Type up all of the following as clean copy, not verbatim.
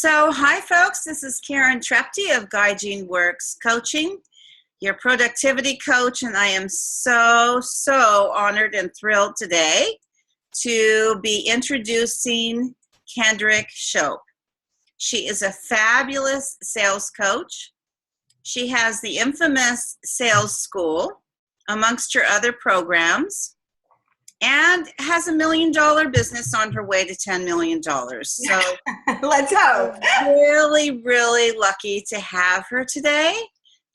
Hi folks, this is Karen Trepty of Gaijin Works Coaching, your productivity coach, and I am so honored and thrilled today to be introducing Kendrick Shope. She is a fabulous sales coach. She has the infamous sales school amongst her other programs, and has $1 million business on her way to $10 million. So let's hope. Really lucky to have her today.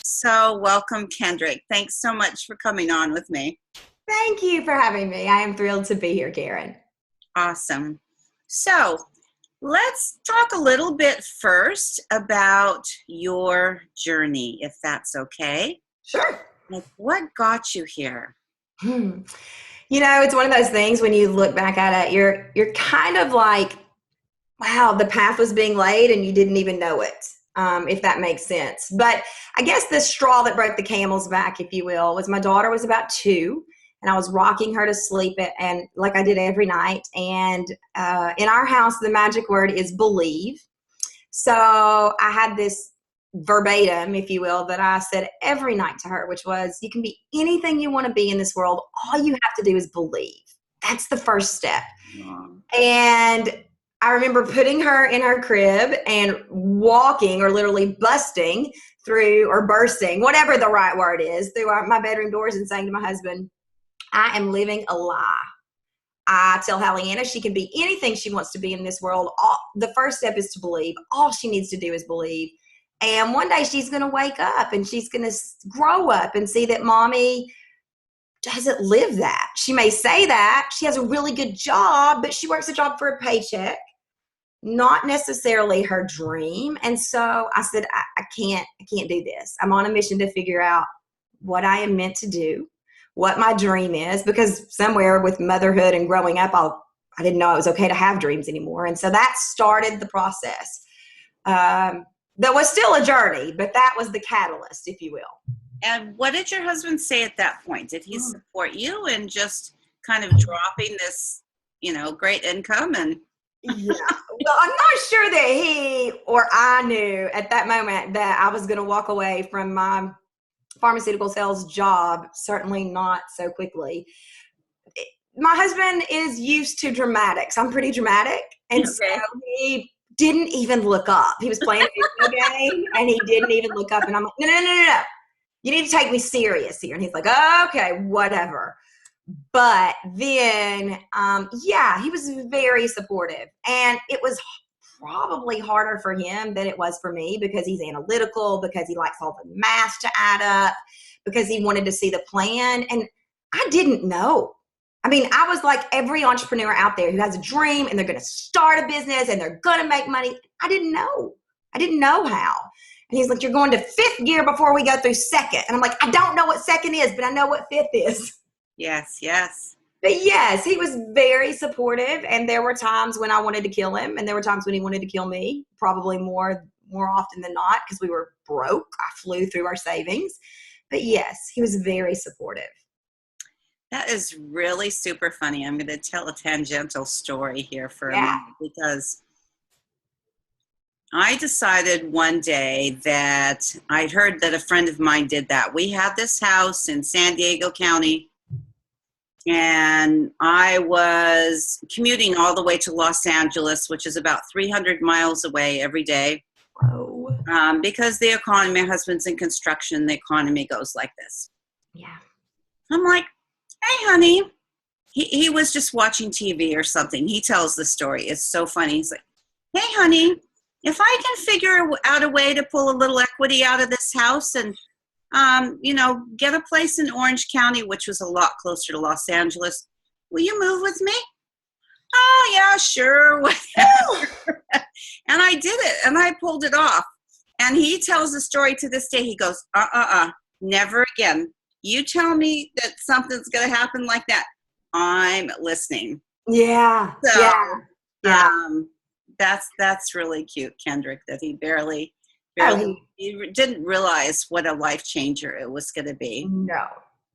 So welcome, Kendrick. Thanks so much for coming on with me. Thank you for having me. I am thrilled to be here, Karen. Awesome. So let's talk a little bit first about your journey, if that's okay. Sure. Like, what got you here? You know, it's one of those things when you look back at it, you're kind of like, wow, the path was being laid and you didn't even know it, if that makes sense. But I guess the straw that broke the camel's back, if you will, was my daughter was about 2 and I was rocking her to sleep and like I did every night. And in our house, the magic word is believe. So I had this verbatim, if you will, that I said every night to her, which was, you can be anything you want to be in this world. All you have to do is believe. That's the first step. And I remember putting her in her crib and walking or literally busting through or bursting, whatever the right word is, through my bedroom doors and saying to my husband, I am living a lie. I tell Hallianna she can be anything she wants to be in this world. The first step is to believe. All she needs to do is believe. And one day she's going to wake up and she's going to grow up and see that mommy doesn't live that. She may say that she has a really good job, but she works a job for a paycheck, not necessarily her dream. And so I said, I can't do this. I'm on a mission to figure out what I am meant to do, what my dream is, because somewhere with motherhood and growing up, I didn't know it was okay to have dreams anymore. And so that started the process. That was still a journey, but that was the catalyst, if you will. And what did your husband say at that point? Did he support you in just kind of dropping this, great income? And yeah, well, I'm not sure that he or I knew at that moment that I was going to walk away from my pharmaceutical sales job. Certainly not so quickly. My husband is used to dramatics. I'm pretty dramatic. And so he didn't even look up. He was playing a video game and he didn't even look up. And I'm like, no. You need to take me serious here. And he's like, okay, whatever. But then, he was very supportive. And it was probably harder for him than it was for me because he's analytical, because he likes all the math to add up, because he wanted to see the plan. And I didn't know. I mean, I was like every entrepreneur out there who has a dream and they're going to start a business and they're going to make money. I didn't know. I didn't know how. And he's like, you're going to 5th gear before we go through 2nd. And I'm like, I don't know what 2nd is, but I know what 5th is. Yes. But yes, he was very supportive. And there were times when I wanted to kill him. And there were times when he wanted to kill me, probably more often than not, because we were broke. I flew through our savings. But yes, he was very supportive. That is really super funny. I'm going to tell a tangential story here for a moment because I decided one day that I'd heard that a friend of mine did that. We had this house in San Diego County and I was commuting all the way to Los Angeles, which is about 300 miles away every day. Because the economy, my husband's in construction, the economy goes like this. Yeah. I'm like, hey, honey. He was just watching TV or something. He tells the story. It's so funny. He's like, hey, honey, if I can figure out a way to pull a little equity out of this house and, get a place in Orange County, which was a lot closer to Los Angeles, will you move with me? Oh, yeah, sure. Whatever. And I did it, and I pulled it off. And he tells the story to this day. He goes, never again. You tell me that something's going to happen like that, I'm listening. Yeah. So, that's really cute, Kendrick, that he he didn't realize what a life changer it was going to be. No.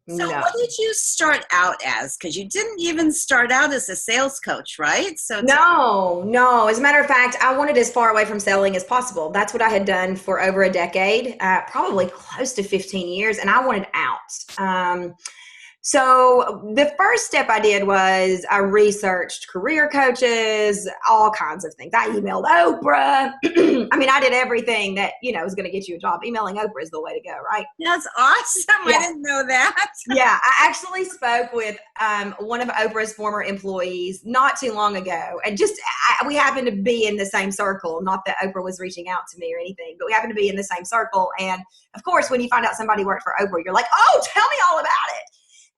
So No. what did you start out as? Because you didn't even start out as a sales coach, right? So No. As a matter of fact, I wanted as far away from selling as possible. That's what I had done for over a decade, probably close to 15 years, and I wanted out. So the first step I did was I researched career coaches, all kinds of things. I emailed Oprah. I mean, I did everything that, was going to get you a job. Emailing Oprah is the way to go, right? that's awesome. Yeah. I didn't know that. Yeah, I actually spoke with one of Oprah's former employees not too long ago, and we happened to be in the same circle. Not that Oprah was reaching out to me or anything, but we happened to be in the same circle. And of course, when you find out somebody worked for Oprah, you're like, "Oh, tell me all about it."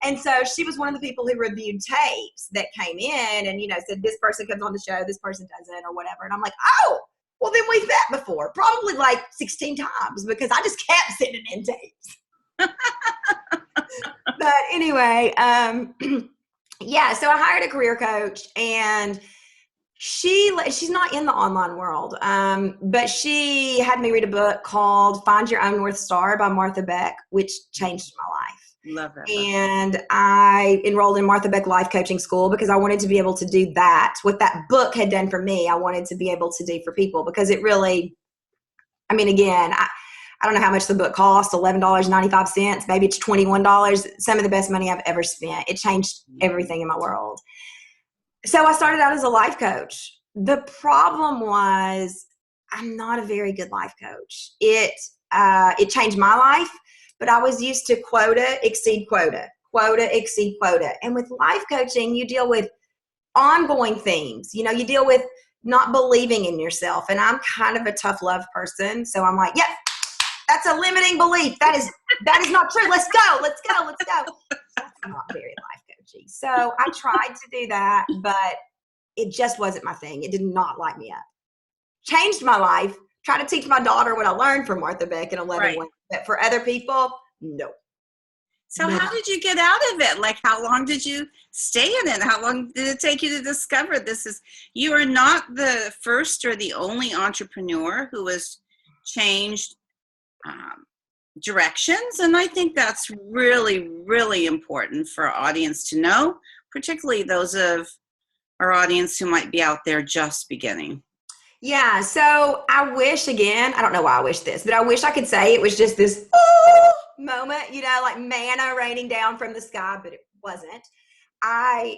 And so she was one of the people who reviewed tapes that came in, and said this person comes on the show, this person doesn't, or whatever. And I'm like, "Oh, well, then we've met before, probably like 16 times because I just kept sending in tapes." But anyway, yeah, so I hired a career coach, and she's not in the online world, but she had me read a book called Find Your Own North Star by Martha Beck, which changed my life. Love that. And I enrolled in Martha Beck Life Coaching School because I wanted to be able to do that. What that book had done for me, I wanted to be able to do for people, because it really, again, I don't know how much the book cost, $11.95. Maybe it's $21. Some of the best money I've ever spent. It changed everything in my world. So I started out as a life coach. The problem was I'm not a very good life coach. It changed my life, but I was used to quota, exceed quota, quota, exceed quota. And with life coaching, you deal with ongoing themes. You deal with not believing in yourself. And I'm kind of a tough love person. So I'm like, yep. That's a limiting belief. That is not true. Let's go. That's not very life coachy. So I tried to do that, but it just wasn't my thing. It did not light me up. Changed my life. Tried to teach my daughter what I learned from Martha Beck in 11 ways. But for other people, no. So how did you get out of it? Like, how long did you stay in it? How long did it take you to discover you are not the first or the only entrepreneur who has changed directions, and I think that's really, really important for our audience to know, particularly those of our audience who might be out there just beginning. Yeah, so I wish, again, I don't know why I wish this, but I wish I could say it was just this moment, like manna raining down from the sky, but it wasn't. I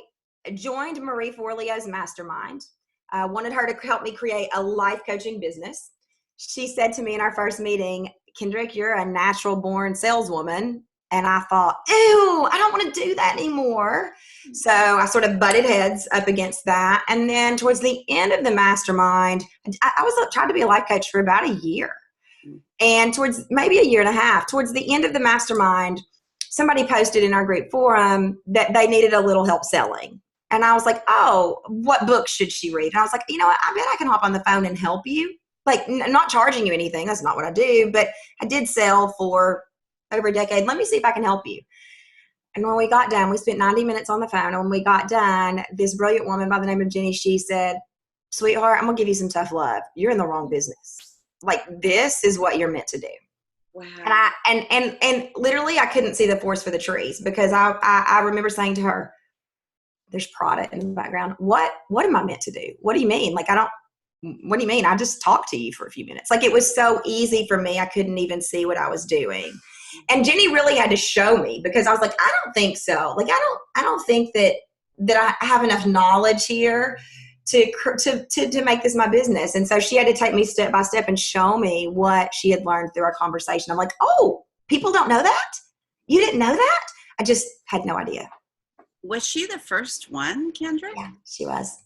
joined Marie Forleo's mastermind. I wanted her to help me create a life coaching business. She said to me in our first meeting, "Kendrick, you're a natural born saleswoman." And I thought, ew, I don't want to do that anymore. So I sort of butted heads up against that. And then towards the end of the mastermind, I was trying to be a life coach for about a year. And towards maybe a year and a half, towards the end of the mastermind, somebody posted in our group forum that they needed a little help selling. And I was like, oh, what book should she read? And I was like, what? I bet I can hop on the phone and help you. Like, not charging you anything. That's not what I do. But I did sell for over a decade. Let me see if I can help you. And when we got done, we spent 90 minutes on the phone. And when we got done, this brilliant woman by the name of Jenny, she said, "Sweetheart, I'm going to give you some tough love. You're in the wrong business. Like, this is what you're meant to do." Wow. And literally I couldn't see the forest for the trees, because I remember saying to her, there's Prada in the background. What am I meant to do? What do you mean? Like, what do you mean? I just talked to you for a few minutes. Like, it was so easy for me. I couldn't even see what I was doing. And Jenny really had to show me, because I was like, I don't think so. Like, I don't think that I have enough knowledge here to make this my business. And so she had to take me step by step and show me what she had learned through our conversation. I'm like, oh, people don't know that? You didn't know that? I just had no idea. Was she the first one, Kendra? Yeah, she was.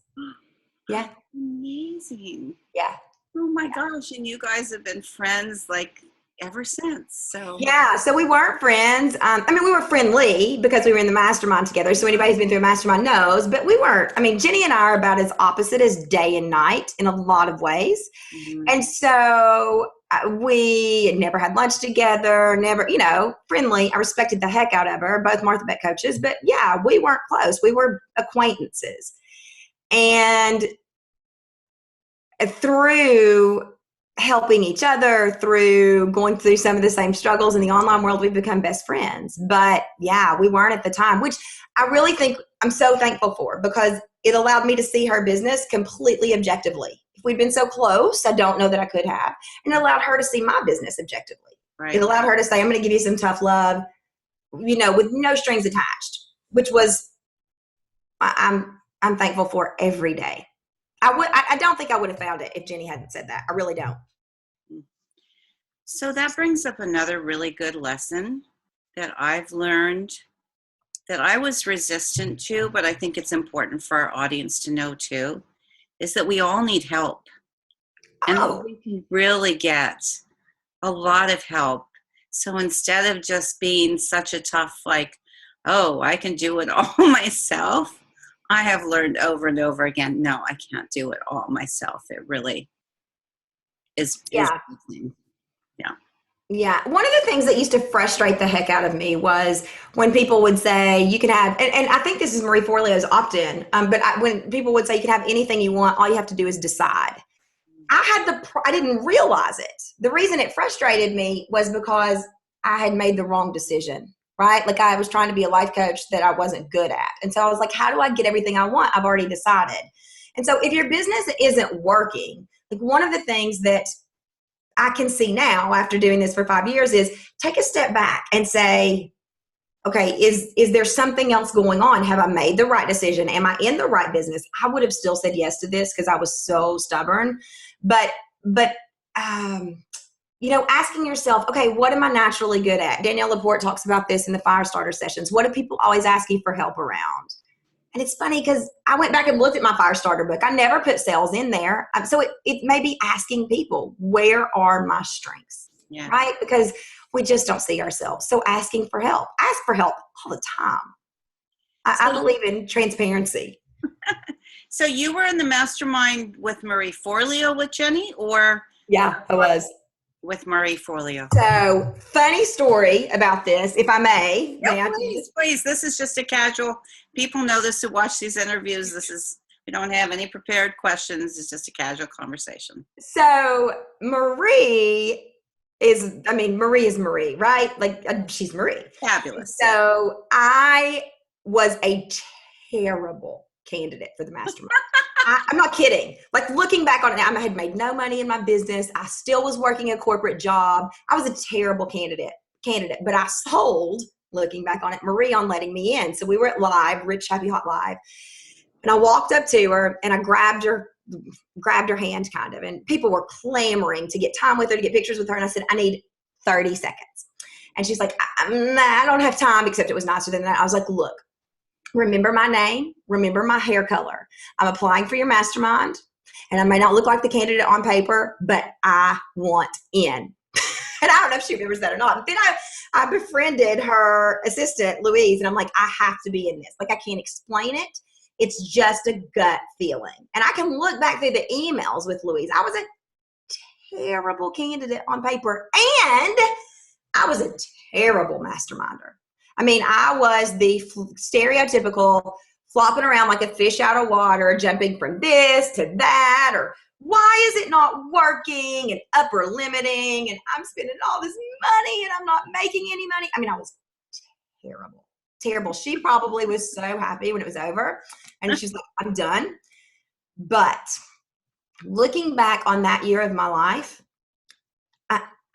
Yeah. Amazing. Yeah. Oh my gosh. And you guys have been friends like ever since. So yeah, so we weren't friends. We were friendly because we were in the mastermind together. So anybody who's been through a mastermind knows, but we weren't. Jenny and I are about as opposite as day and night in a lot of ways. Mm-hmm. And so we never had lunch together, never, friendly. I respected the heck out of her, both Martha Beck coaches, but yeah, we weren't close. We were acquaintances. And through helping each other through going through some of the same struggles in the online world. We've become best friends. But yeah, we weren't at the time, which I really think I'm so thankful for, because it allowed me to see her business completely objectively. If we'd been so close, I don't know that I could have. And it allowed her to see my business objectively. Right. It allowed her to say, I'm going to give you some tough love, with no strings attached, which was, I'm thankful for every day. I don't think I would have found it if Jenny hadn't said that. I really don't. So that brings up another really good lesson that I've learned that I was resistant to, but I think it's important for our audience to know too, is that we all need help. And we can really get a lot of help. So instead of just being such a tough, like, oh, I can do it all myself, I have learned over and over again, no, I can't do it all myself. It really is. Yeah. Yeah. Yeah. One of the things that used to frustrate the heck out of me was when people would say you can have, and I think this is Marie Forleo's opt-in, when people would say you can have anything you want, all you have to do is decide. I didn't realize it. The reason it frustrated me was because I had made the wrong decision, right? Like I was trying to be a life coach that I wasn't good at. And so I was like, how do I get everything I want? I've already decided. And so if your business isn't working, like one of the things that I can see now after doing this for 5 years is take a step back and say, okay, is there something else going on? Have I made the right decision? Am I in the right business? I would have still said yes to this because I was so stubborn. But asking yourself, okay, what am I naturally good at? Danielle Laporte talks about this in the fire starter sessions. What do people always ask you for help around? And it's funny because I went back and looked at my fire starter book. I never put sales in there. So it may be asking people, where are my strengths? Yeah. Right? Because we just don't see ourselves. So asking for help. Ask for help all the time. I believe in transparency. So you were in the mastermind with Marie Forleo with Jenny, or? Yeah, I was. With Marie Forleo. So funny story about this, if I may. Yeah, please. This is just a casual. People know this who watch these interviews. We don't have any prepared questions. It's just a casual conversation. So Marie is Marie, right? Like she's Marie. Fabulous. So I was a terrible candidate for the mastermind. I'm not kidding. Like looking back on it, I had made no money in my business. I still was working a corporate job. I was a terrible candidate, but I sold, looking back on it, Marie on letting me in. So we were at Live, Rich Happy Hot Live. And I walked up to her and I grabbed her hand kind of, and people were clamoring to get time with her, to get pictures with her. And I said, I need 30 seconds. And she's like, I don't have time, except it was nicer than that. I was like, look, remember my name, remember my hair color. I'm applying for your mastermind, and I may not look like the candidate on paper, but I want in. And I don't know if she remembers that or not. But then I befriended her assistant, Louise, and I'm like, I have to be in this. Like, I can't explain it. It's just a gut feeling. And I can look back through the emails with Louise. I was a terrible candidate on paper, and I was a terrible masterminder. I mean, I was the stereotypical flopping around like a fish out of water, jumping from this to that, or why is it not working, and upper limiting, and I'm spending all this money and I'm not making any money. I mean, I was terrible. She probably was so happy when it was over, and she's like, I'm done. But looking back on that year of my life,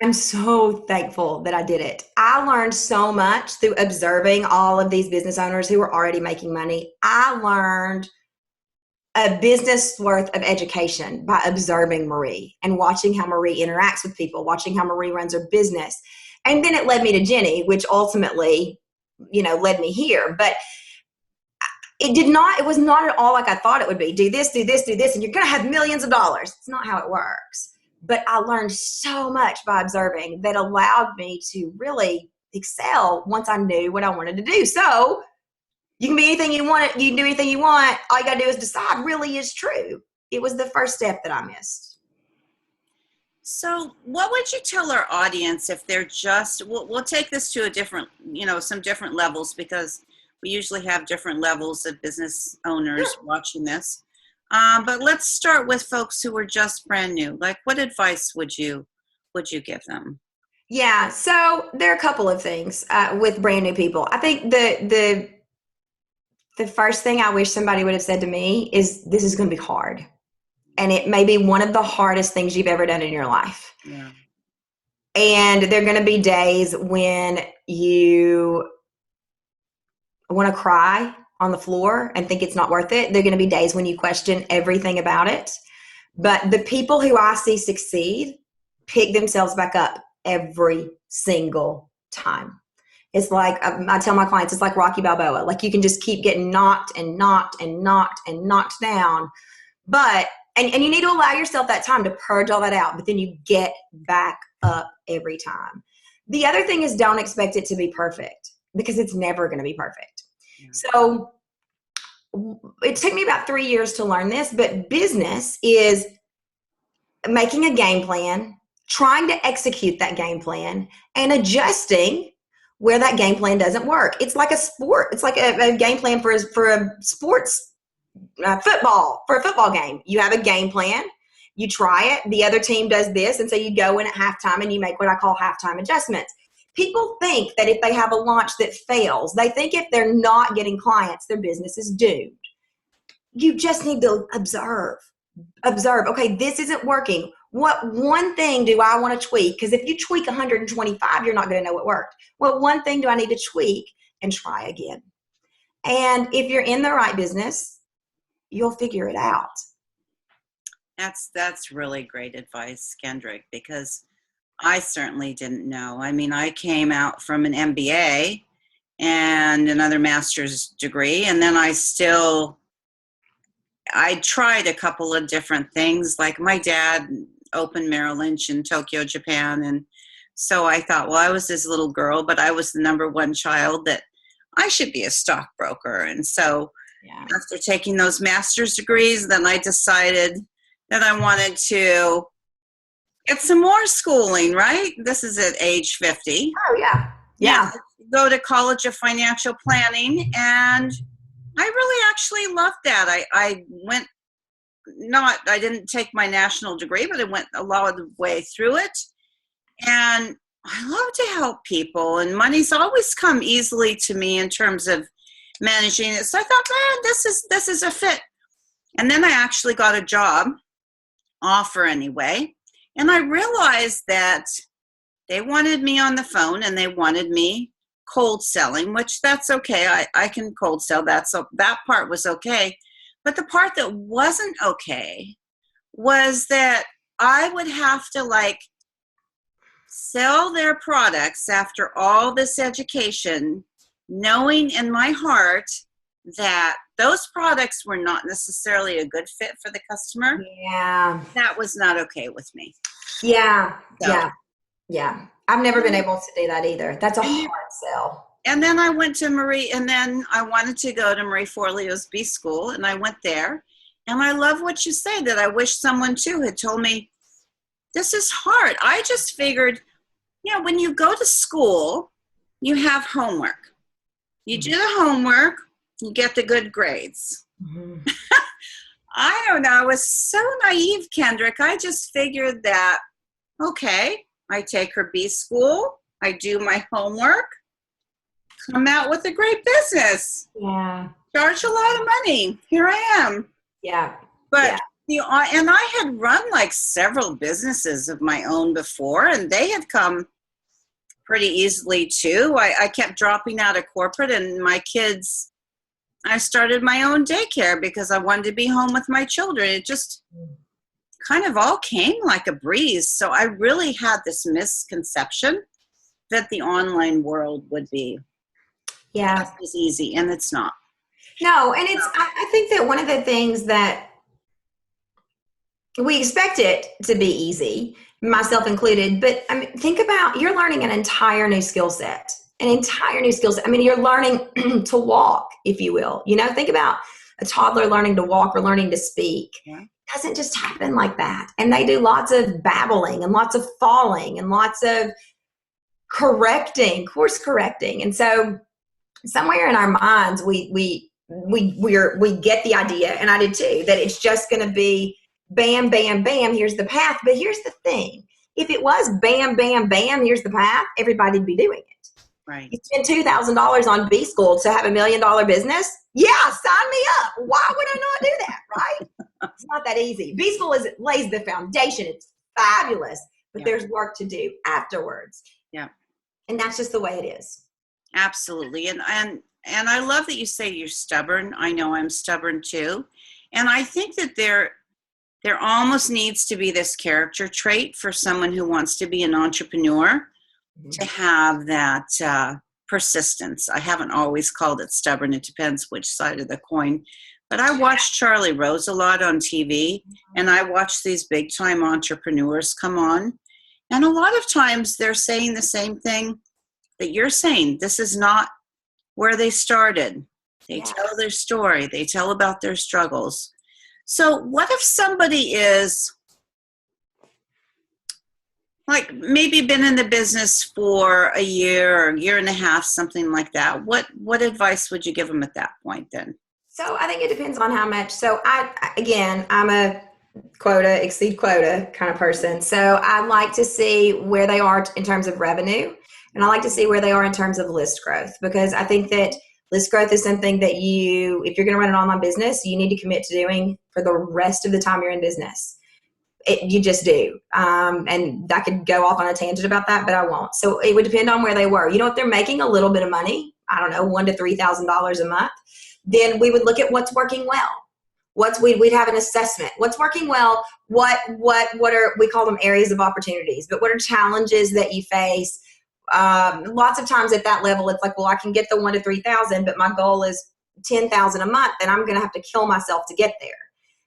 I'm so thankful that I did it. I learned so much through observing all of these business owners who were already making money. I learned a business worth of education by observing Marie and watching how Marie interacts with people, watching how Marie runs her business. And then it led me to Jenny, which ultimately, led me here. But it was not at all like I thought it would be. Do this, and you're going to have millions of dollars. It's not how it works. But I learned so much by observing that allowed me to really excel once I knew what I wanted to do. So you can be anything you want. You can do anything you want. All you got to do is decide really is true. It was the first step that I missed. So what would you tell our audience if they're we'll take this to a different, some different levels, because we usually have different levels of business owners watching this. But let's start with folks who are just brand new. Like, what advice would you give them? Yeah, so there are a couple of things with brand new people. I think the first thing I wish somebody would have said to me is, this is going to be hard. And it may be one of the hardest things you've ever done in your life. Yeah. And there are going to be days when you want to cry on the floor and think it's not worth it. There are going to be days when you question everything about it. But the people who I see succeed pick themselves back up every single time. It's like, I tell my clients, it's like Rocky Balboa. Like, you can just keep getting knocked and knocked and knocked and knocked down. But, and you need to allow yourself that time to purge all that out, but then you get back up every time. The other thing is, don't expect it to be perfect, because it's never going to be perfect. Yeah. So it took me about 3 years to learn this, but business is making a game plan, trying to execute that game plan, and adjusting where that game plan doesn't work. It's like a sport. It's like a game plan for a sports football, for a football game. You have a game plan. You try it. The other team does this. And so you go in at halftime and you make what I call halftime adjustments. People think that if they have a launch that fails, they think if they're not getting clients, their business is doomed. You just need to observe. Okay, this isn't working. What one thing do I want to tweak? Because if you tweak 125, you're not going to know what worked. What one thing do I need to tweak and try again? And if you're in the right business, you'll figure it out. That's really great advice, Kendrick, because I certainly didn't know. I mean, I came out from an MBA and another master's degree, and then I tried a couple of different things. Like, my dad opened Merrill Lynch in Tokyo, Japan, and so I thought, well, I was this little girl, but I was the number one child, that I should be a stockbroker. And so after taking those master's degrees, then I decided that I wanted to get some more schooling, right? This is at age 50. Oh, yeah. Yeah. Go to College of Financial Planning, and I really actually loved that. I didn't take my national degree, but I went a lot of the way through it. And I love to help people, and money's always come easily to me in terms of managing it. So I thought, man, this is a fit. And then I actually got a job offer anyway. And I realized that they wanted me on the phone, and they wanted me cold selling, which that's okay. I can cold sell. That part was okay. But the part that wasn't okay was that I would have to sell their products after all this education, knowing in my heart that those products were not necessarily a good fit for the customer. Yeah. That was not okay with me. Yeah. So, yeah. I've never been able to do that either. That's a hard sell. And then I went to I wanted to go to Marie Forleo's B School, and I went there. And I love what you say, that I wish someone too had told me, this is hard. I just figured, when you go to school, you have homework. You do the homework, you get the good grades. Mm-hmm. I don't know. I was so naive, Kendrick. I just figured that, okay, I take her B School, I do my homework, come out with a great business. Yeah. Charge a lot of money. Here I am. Yeah. But and I had run several businesses of my own before, and they had come pretty easily too. I kept dropping out of corporate, and my kids, I started my own daycare because I wanted to be home with my children. It just kind of all came like a breeze. So I really had this misconception that the online world would be just as easy, and it's not. No, and I think that one of the things that we expect it to be easy, myself included, but I mean, think about, you're learning an entire new skill set. I mean, you're learning to walk, if you will. Think about a toddler learning to walk or learning to speak. Yeah. It doesn't just happen like that. And they do lots of babbling and lots of falling and lots of course correcting. And so somewhere in our minds, we we get the idea, and I did too, that it's just going to be bam, bam, bam, here's the path. But here's the thing. If it was bam, bam, bam, here's the path, everybody'd be doing it. Right. You spend $2,000 on B School to have $1 million business? Yeah, sign me up. Why would I not do that, right? It's not that easy. B School lays the foundation. It's fabulous, but there's work to do afterwards. Yeah. And that's just the way it is. Absolutely. And I love that you say you're stubborn. I know I'm stubborn too. And I think that there almost needs to be this character trait for someone who wants to be an entrepreneur, to have that persistence. I haven't always called it stubborn. It depends which side of the coin. But I watch Charlie Rose a lot on TV, and I watch these big time entrepreneurs come on. And a lot of times they're saying the same thing that you're saying. This is not where they started. They tell their story. They tell about their struggles. So what if somebody is like maybe been in the business for a year or a year and a half, something like that? What advice would you give them at that point then? So I think it depends on how much. So I'm a quota, exceed quota kind of person. So I like to see where they are in terms of revenue. And I like to see where they are in terms of list growth, because I think that list growth is something that if you're going to run an online business, you need to commit to doing for the rest of the time you're in business. You just do. And I could go off on a tangent about that, but I won't. So it would depend on where they were. If they're making a little bit of money, I don't know, $1,000 to $3,000 a month, then we would look at what's working well. We'd have an assessment. What's working well? What are, we call them areas of opportunities, but what are challenges that you face? Lots of times at that level, it's like, well, I can get the 1,000 to 3,000, but my goal is 10,000 a month, and I'm going to have to kill myself to get there.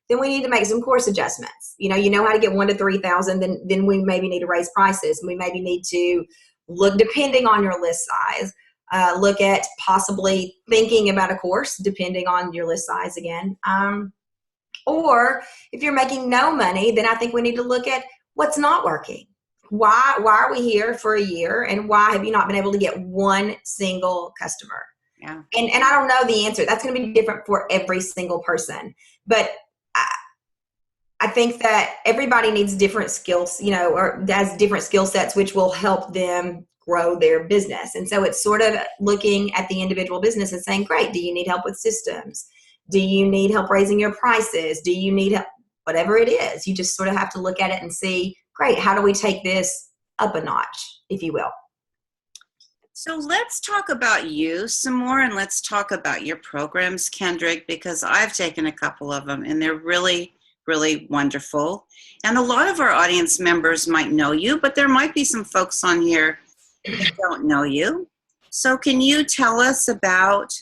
Then we need to make some course adjustments. You know how to get 1,000 to 3,000, then we maybe need to raise prices. We maybe need to look, depending on your list size, look at possibly thinking about a course, depending on your list size again. Or if you're making no money, then I think we need to look at what's not working. Why are we here for a year, and why have you not been able to get one single customer? Yeah. And I don't know the answer. That's going to be different for every single person. But I think that everybody needs different skills, or has different skill sets, which will help them grow their business. And so it's sort of looking at the individual business and saying, great, do you need help with systems? Do you need help raising your prices? Do you need help? Whatever it is, you just sort of have to look at it and see, great, how do we take this up a notch, if you will? So let's talk about you some more, and let's talk about your programs, Kendrick, because I've taken a couple of them, and they're really, really wonderful. And a lot of our audience members might know you, but there might be some folks on here that don't know you. So can you tell us about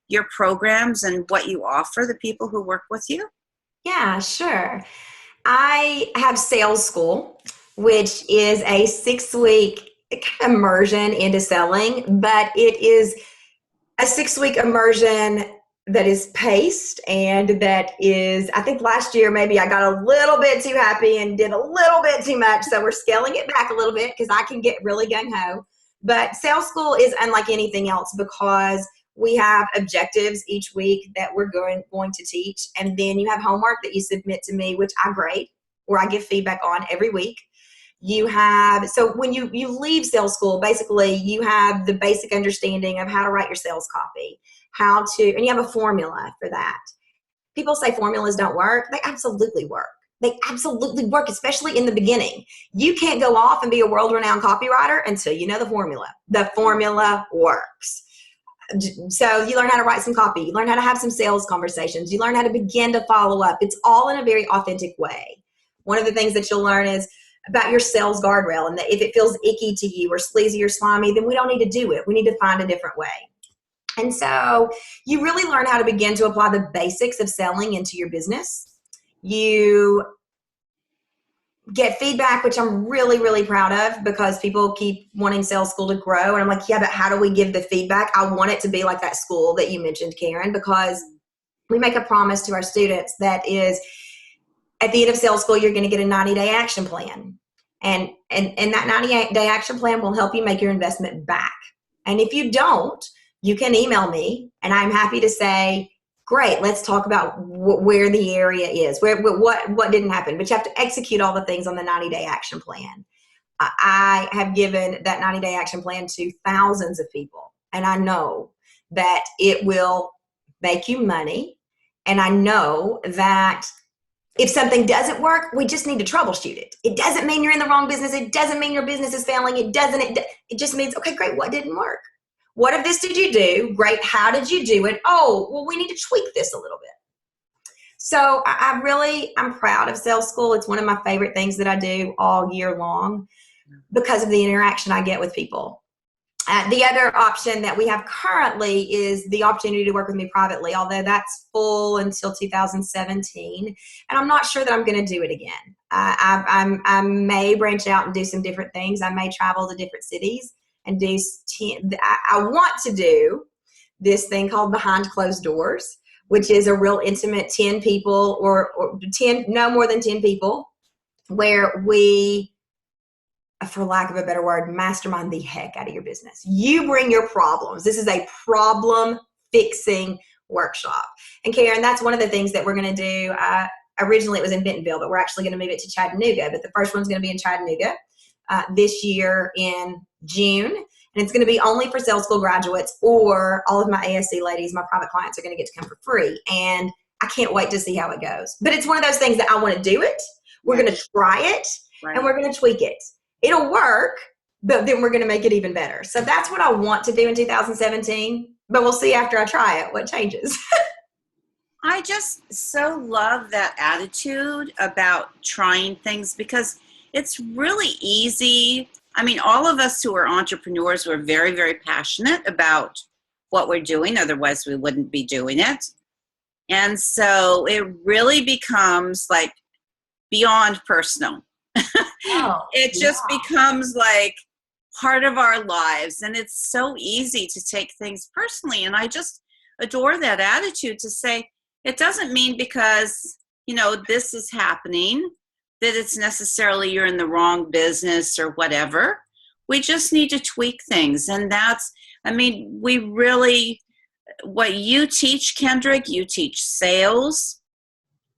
your programs and what you offer the people who work with you? Yeah, sure. I have Sales School, which is a 6-week immersion into selling, but it is a 6-week immersion that is paced, and that is, I think last year maybe I got a little bit too happy and did a little bit too much. So we're scaling it back a little bit because I can get really gung-ho. But Sales School is unlike anything else because we have objectives each week that we're going to teach. And then you have homework that you submit to me, which I grade, where I give feedback on every week. So when you leave Sales School, basically you have the basic understanding of how to write your sales copy, and you have a formula for that. People say formulas don't work. They absolutely work. They absolutely work, especially in the beginning. You can't go off and be a world-renowned copywriter until you know the formula. The formula works. So you learn how to write some copy. You learn how to have some sales conversations. You learn how to begin to follow up. It's all in a very authentic way. One of the things that you'll learn is about your sales guardrail, and that if it feels icky to you or sleazy or slimy, then we don't need to do it. We need to find a different way. And so you really learn how to begin to apply the basics of selling into your business. You get feedback, which I'm really, really proud of, because people keep wanting Sales School to grow. And I'm like, yeah, but how do we give the feedback? I want it to be like that school that you mentioned, Karen, because we make a promise to our students that is, at the end of Sales School, you're going to get a 90-day action plan. And that 90-day action plan will help you make your investment back. And if you don't, you can email me, and I'm happy to say, Great. Let's talk about where the area is, what didn't happen. But you have to execute all the things on the 90-day action plan. I have given that 90-day action plan to thousands of people, and I know that it will make you money. And I know that if something doesn't work, we just need to troubleshoot it. It doesn't mean you're in the wrong business. It doesn't mean your business is failing. It just means, okay, great. What didn't work? What of this did you do? Great. How did you do it? Oh, well, we need to tweak this a little bit. So I'm proud of Sales School. It's one of my favorite things that I do all year long because of the interaction I get with people. The other option that we have currently is the opportunity to work with me privately, although that's full until 2017. And I'm not sure that I'm going to do it again. I may branch out and do some different things. I may travel to different cities and do. I want to do this thing called Behind Closed Doors, which is a real intimate 10 people or 10, no more than 10 people, where we, for lack of a better word, mastermind the heck out of your business. You bring your problems. This is a problem fixing workshop. And Karen, that's one of the things that we're going to do. Originally it was in Bentonville, but we're actually going to move it to Chattanooga. But the first one's going to be in Chattanooga this year in June. And it's going to be only for Sales School graduates, or all of my ASC ladies, my private clients, are going to get to come for free. And I can't wait to see how it goes. But it's one of those things that I want to do it. We're going to try it, and we're going to tweak it. It'll work, but then we're going to make it even better. So that's what I want to do in 2017. But we'll see after I try it what changes. I just so love that attitude about trying things, because it's really easy. I mean, all of us who are entrepreneurs, we're very, very passionate about what we're doing. Otherwise, we wouldn't be doing it. And so it really becomes like beyond personal. It just becomes like part of our lives. And it's so easy to take things personally. And I just adore that attitude to say, it doesn't mean because, this is happening that it's necessarily you're in the wrong business or whatever. We just need to tweak things. And we really, what you teach, Kendrick, you teach sales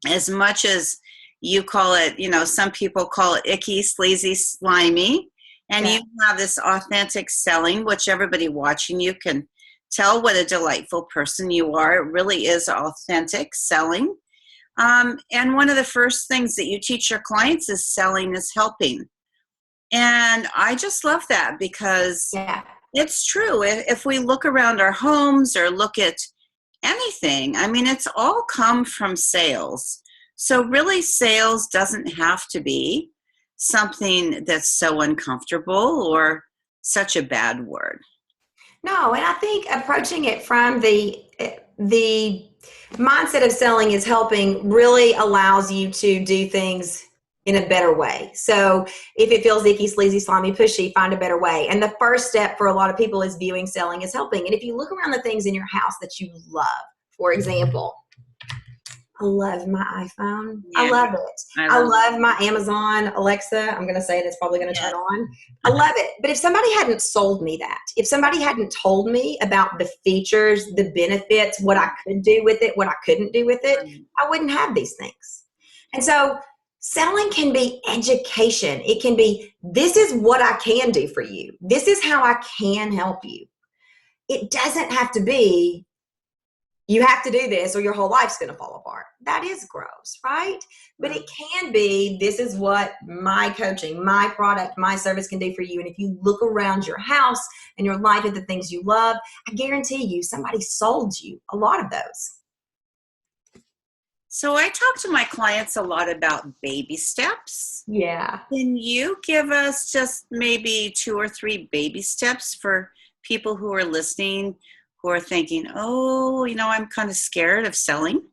as much as you call it, some people call it icky, sleazy, slimy. And you have this authentic selling, which everybody watching you can tell what a delightful person you are. It really is authentic selling. And one of the first things that you teach your clients is selling is helping. And I just love that, because it's true. If we look around our homes or look at anything, it's all come from sales. So really, sales doesn't have to be something that's so uncomfortable or such a bad word. No, and I think approaching it from the mindset of selling is helping really allows you to do things in a better way. So if it feels icky, sleazy, slimy, pushy, find a better way. And the first step for a lot of people is viewing selling as helping. And if you look around the things in your house that you love, for example, I love my iPhone. Yeah, I love it. I love my Amazon Alexa. I'm going to say it. It's probably going to turn on. I love it. But if somebody hadn't sold me that, if somebody hadn't told me about the features, the benefits, what I could do with it, what I couldn't do with it, I wouldn't have these things. And so selling can be education. It can be, this is what I can do for you. This is how I can help you. It doesn't have to be, you have to do this or your whole life's going to fall apart. That is gross, right? But it can be, this is what my coaching, my product, my service can do for you. And if you look around your house and your life at the things you love, I guarantee you somebody sold you a lot of those. So I talk to my clients a lot about baby steps. Yeah. Can you give us just maybe 2 or 3 baby steps for people who are listening, who are thinking, I'm kind of scared of selling?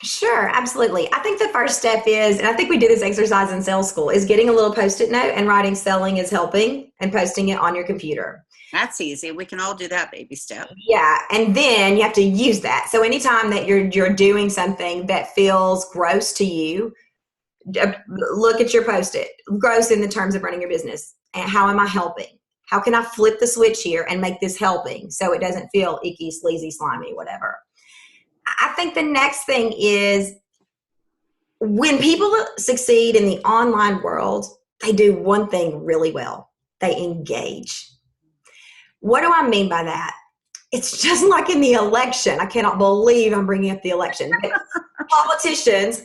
Sure, absolutely. I think the first step is, and I think we do this exercise in sales school, is getting a little Post-it note and writing selling is helping and posting it on your computer. That's easy. We can all do that baby step. Yeah, and then you have to use that. So anytime that you're doing something that feels gross to you, look at your Post-it. Gross in the terms of running your business. And how am I helping? How can I flip the switch here and make this helping so it doesn't feel icky, sleazy, slimy, whatever? I think the next thing is when people succeed in the online world, they do one thing really well. They engage. What do I mean by that? It's just like in the election. I cannot believe I'm bringing up the election. But politicians,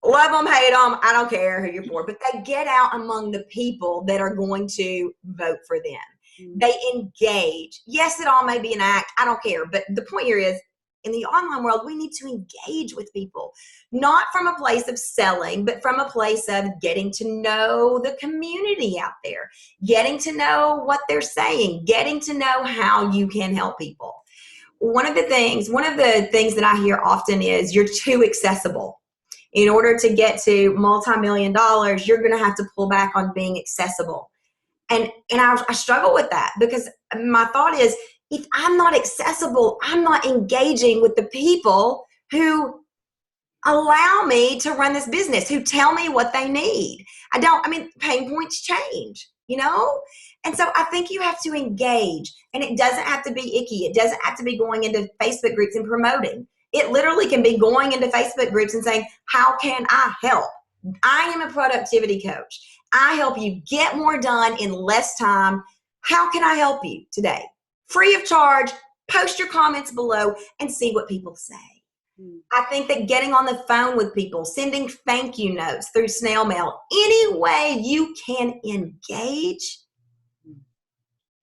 love them, hate them, I don't care who you're for, but they get out among the people that are going to vote for them. They engage. Yes, it all may be an act. I don't care. But the point here is, in the online world, we need to engage with people, not from a place of selling, but from a place of getting to know the community out there, getting to know what they're saying, getting to know how you can help people. One of the things that I hear often is you're too accessible. In order to get to multi-million dollars, you're going to have to pull back on being accessible. And I struggle with that, because my thought is, if I'm not accessible, I'm not engaging with the people who allow me to run this business, who tell me what they need. Pain points change, And so I think you have to engage, and it doesn't have to be icky. It doesn't have to be going into Facebook groups and promoting. It literally can be going into Facebook groups and saying, how can I help? I am a productivity coach. I help you get more done in less time. How can I help you today? Free of charge. Post your comments below and see what people say. I think that getting on the phone with people, sending thank you notes through snail mail, any way you can engage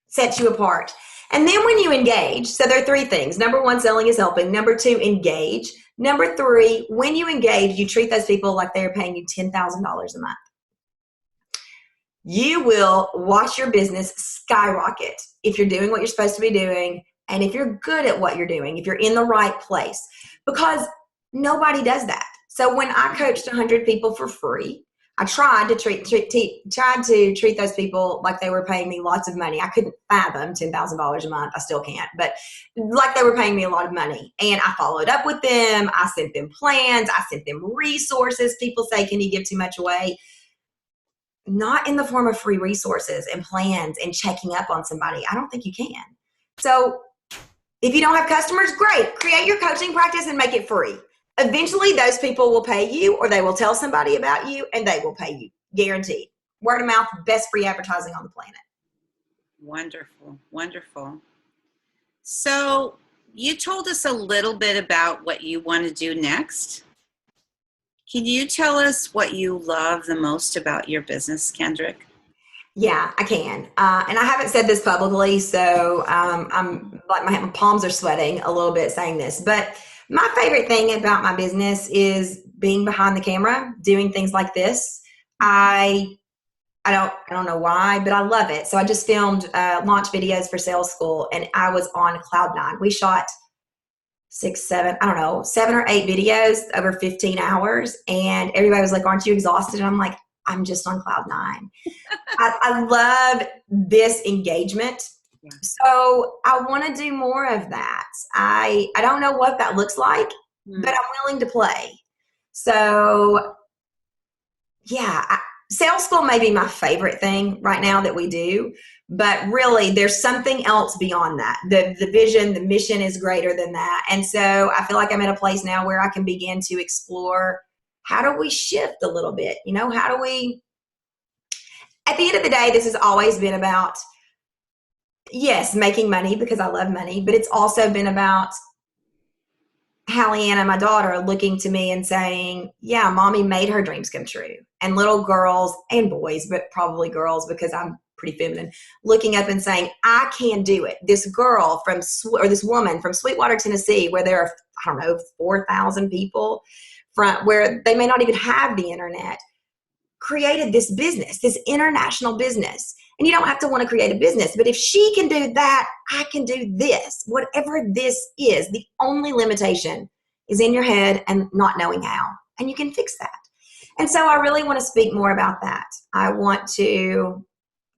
sets you apart. And then when you engage, so there are three things. Number one, selling is helping. Number two, engage. Number three, when you engage, you treat those people like they're paying you $10,000 a month. You will watch your business skyrocket if you're doing what you're supposed to be doing, and if you're good at what you're doing, if you're in the right place, because nobody does that. So when I coached 100 people for free, I tried to treat those people like they were paying me lots of money. I couldn't fathom $10,000 a month. I still can't, but like they were paying me a lot of money. And I followed up with them. I sent them plans. I sent them resources. People say, can you give too much away? Not in the form of free resources and plans and checking up on somebody. I don't think you can. So if you don't have customers, great. Create your coaching practice and make it free. Eventually, those people will pay you, or they will tell somebody about you, and they will pay you. Guaranteed. Word of mouth, best free advertising on the planet. Wonderful. Wonderful. So you told us a little bit about what you want to do next. Can you tell us what you love the most about your business, Kendrick? Yeah, I can. And I haven't said this publicly, so I'm like my palms are sweating a little bit saying this. But my favorite thing about my business is being behind the camera, doing things like this. I don't know why, but I love it. So I just filmed launch videos for Sales School, and I was on cloud nine. We shot 7 or 8 videos over 15 hours. And everybody was like, aren't you exhausted? And I'm like, I'm just on cloud nine. I love this engagement. Yeah. So I want to do more of that. I don't know what that looks like, but I'm willing to play. So yeah, Sales School may be my favorite thing right now that we do, but really there's something else beyond that. The vision, the mission is greater than that. And so I feel like I'm at a place now where I can begin to explore, how do we shift a little bit? How do we, at the end of the day, this has always been about, yes, making money because I love money, but it's also been about Hallianna, my daughter, looking to me and saying, yeah, mommy made her dreams come true. And little girls and boys, but probably girls because I'm pretty feminine, looking up and saying, I can do it. This girl this woman from Sweetwater, Tennessee, where there are, 4,000 people where they may not even have the internet, created this business, this international business. And you don't have to want to create a business, but if she can do that, I can do this. Whatever this is, the only limitation is in your head and not knowing how. And you can fix that. And so I really want to speak more about that. I want to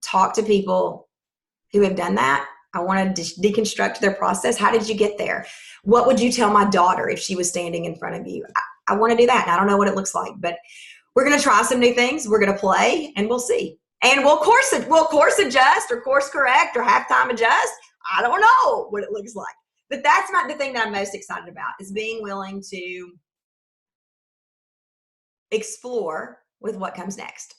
talk to people who have done that. I want to deconstruct their process. How did you get there? What would you tell my daughter if she was standing in front of you? I want to do that. And I don't know what it looks like, but we're going to try some new things. We're going to play and we'll see. And we'll course adjust or course correct or halftime adjust. I don't know what it looks like. But that's not the thing that I'm most excited about, is being willing to explore with what comes next.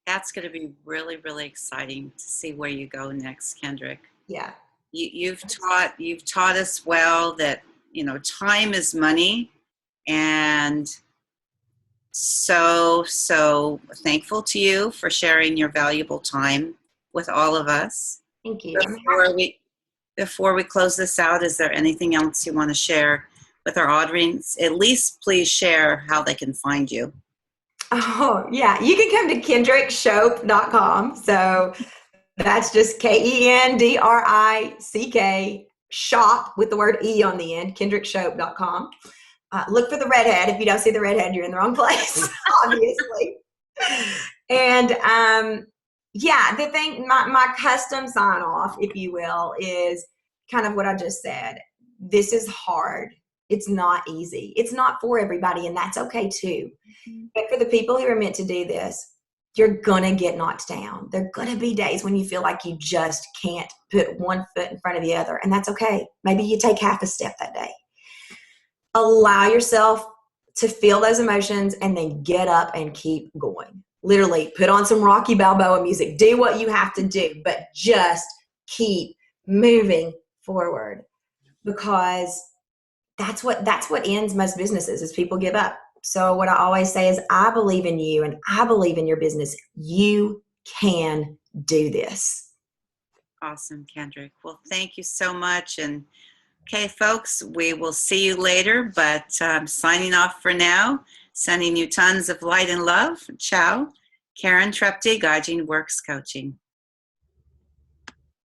That's going to be really, really exciting to see where you go next, Kendrick. Yeah. You've taught us well that, time is money, and so thankful to you for sharing your valuable time with all of us. Thank you. Before we close this out, is there anything else you want to share with our audience? At least please share how they can find you. Oh, yeah. You can come to KendrickShope.com. So that's just KENDRICK shop with the word E on the end, KendrickShope.com. Look for the redhead. If you don't see the redhead, you're in the wrong place, obviously. And yeah, the thing, my custom sign off, if you will, is kind of what I just said. This is hard. It's not easy. It's not for everybody, and that's okay too. But for the people who are meant to do this, you're going to get knocked down. There are going to be days when you feel like you just can't put one foot in front of the other, and that's okay. Maybe you take half a step that day. Allow yourself to feel those emotions and then get up and keep going. Literally, put on some Rocky Balboa music. Do what you have to do, but just keep moving forward, because that's what ends most businesses, is people give up. So what I always say is, I believe in you and I believe in your business. You can do this. Awesome, Kendrick. Well, thank you so much. And okay, folks, we will see you later, but I'm signing off for now. Sending you tons of light and love. Ciao. Karen Trepti, Gaijin Works Coaching.